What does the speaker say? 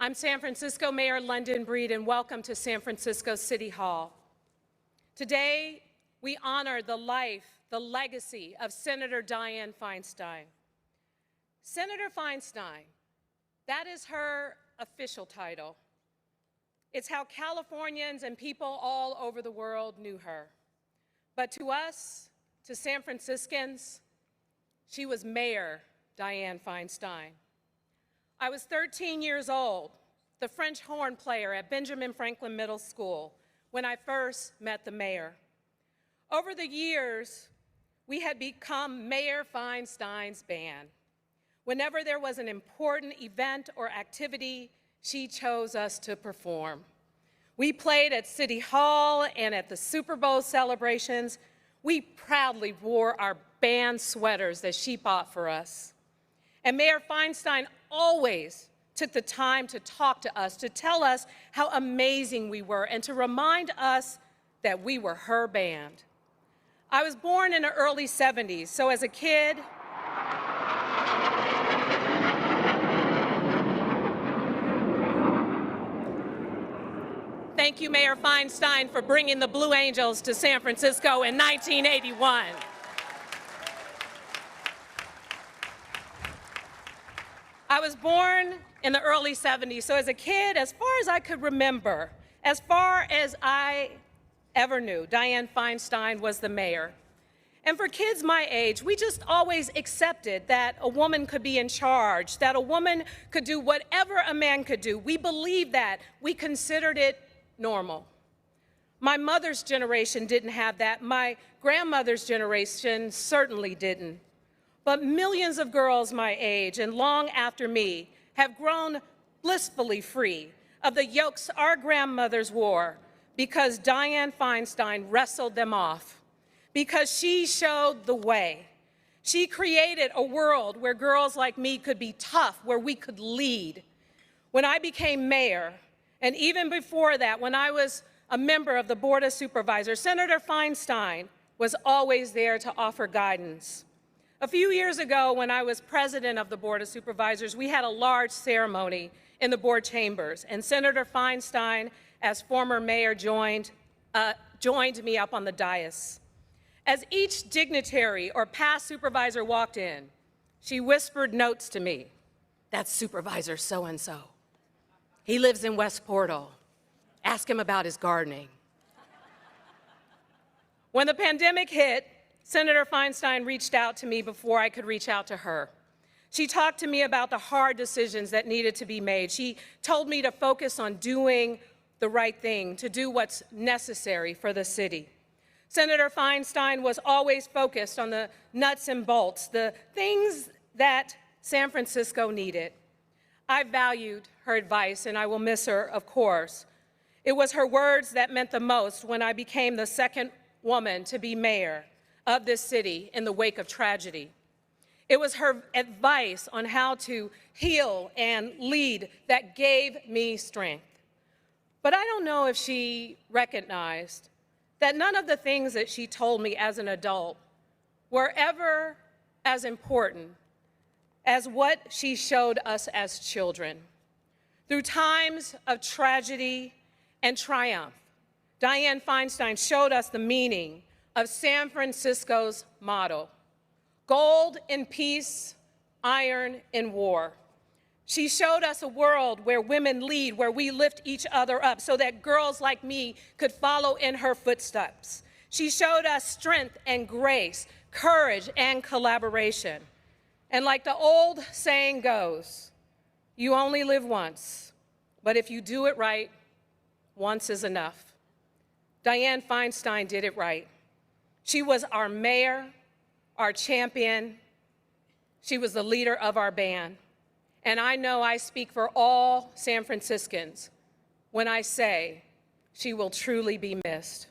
I'm San Francisco Mayor London Breed, and welcome to San Francisco City Hall. Today, we honor the life, the legacy of Senator Dianne Feinstein. Senator Feinstein, that is her official title. It's how Californians and people all over the world knew her. But to us, to San Franciscans, she was Mayor Dianne Feinstein. I was 13 years old, the French horn player at Benjamin Franklin Middle School, when I first met the mayor. Over the years, we had become Mayor Feinstein's band. Whenever there was an important event or activity, she chose us to perform. We played at City Hall and at the Super Bowl celebrations. We proudly wore our band sweaters that she bought for us. And Mayor Feinstein always took the time to talk to us, to tell us how amazing we were, and to remind us that we were her band. I was born in the early 70s, so as a kid, thank you, Mayor Feinstein, for bringing the Blue Angels to San Francisco in 1981. I was born in the early 70s, so as a kid, as far as I could remember, as far as I ever knew, Dianne Feinstein was the mayor. And for kids my age, we just always accepted that a woman could be in charge, that a woman could do whatever a man could do. We believed that. We considered it normal. My mother's generation didn't have that. My grandmother's generation certainly didn't. But millions of girls my age and long after me have grown blissfully free of the yokes our grandmothers wore because Dianne Feinstein wrestled them off, because she showed the way. She created a world where girls like me could be tough, where we could lead. When I became mayor, and even before that, when I was a member of the Board of Supervisors, Senator Feinstein was always there to offer guidance. A few years ago, when I was president of the Board of Supervisors, we had a large ceremony in the board chambers, and Senator Feinstein, as former mayor, joined me up on the dais. As each dignitary or past supervisor walked in, she whispered notes to me. That's Supervisor so-and-so. He lives in West Portal. Ask him about his gardening. When the pandemic hit, Senator Feinstein reached out to me before I could reach out to her. She talked to me about the hard decisions that needed to be made. She told me to focus on doing the right thing, to do what's necessary for the city. Senator Feinstein was always focused on the nuts and bolts, the things that San Francisco needed. I valued her advice, and I will miss her, of course. It was her words that meant the most when I became the second woman to be mayor of this city in the wake of tragedy. It was her advice on how to heal and lead that gave me strength. But I don't know if she recognized that none of the things that she told me as an adult were ever as important as what she showed us as children. Through times of tragedy and triumph, Dianne Feinstein showed us the meaning of San Francisco's motto: gold in peace, iron in war. She showed us a world where women lead, where we lift each other up so that girls like me could follow in her footsteps. She showed us strength and grace, courage and collaboration. And like the old saying goes, you only live once, but if you do it right, once is enough. Dianne Feinstein did it right. She was our mayor, our champion. She was the leader of our band. And I know I speak for all San Franciscans when I say she will truly be missed.